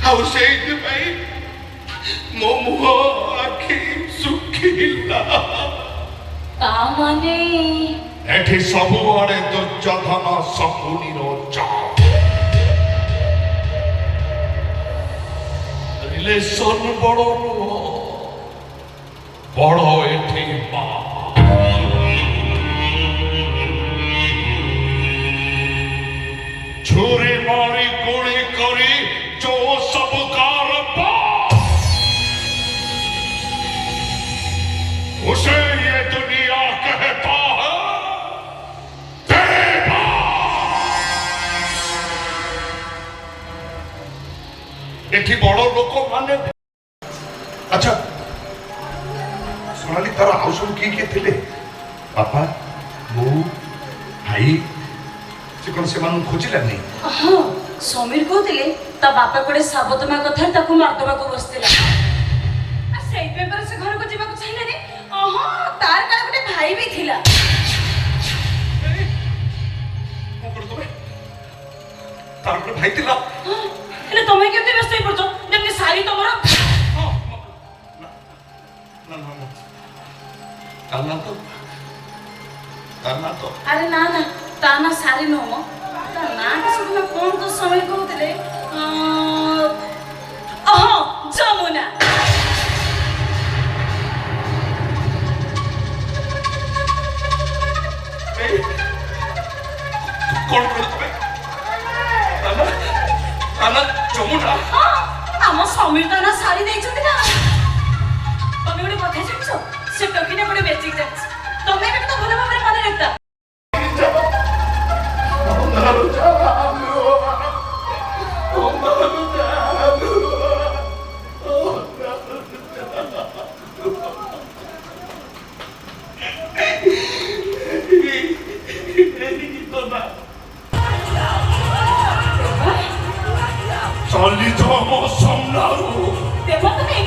ଆଉ ସେଇଥିପାଇଁ ମୋ ମୁହଁ ଆଖି ଶୁଖିଲା। ତା ମାନେ ଏଠି ସବୁଆଡେ ଦୁର୍ଯୋଧନ ଶକୁନିର ଚାପ। ରିଲେସନ ବଡ ନୁହ, ବଡ ଏଠି ମା। छुरी मारी गोली करी जो सब कार उसे ये दुनिया कहता है देवा। एठी बड़ लोक माने। अच्छा सोनाली तार आउ सब किए थे? बापा बो भाई से कौन से मानु खोजिला नहीं? हाँ समीर कहते ता बापा कोड़े साबतमा कथा ताकू मारदबा को बसतिला। आ सेई पेपर से घर को जीवा को चाहिए ने। अहाँ तार का गोटे भाई भी थिला। को कर दबे तार को भाई थिला? हां हेले तमे केते व्यस्त होई पड़छो जेमनी सारी तमरा। हां ना तो अरे ना ना ताना सारी नो मो ता ना के सब ना कोन तो समय कहते जमुना। कौन कर तबे? ताना जमुना? हां हम समीर ताना सारी देई छथि ना। तमे गोटे कथा जानिछो से टकीने गोटे मैजिक जानिछ। तमे भी तो भले भाबरे माने रखता। चली जाओ मौसम ना देवा तुम्हें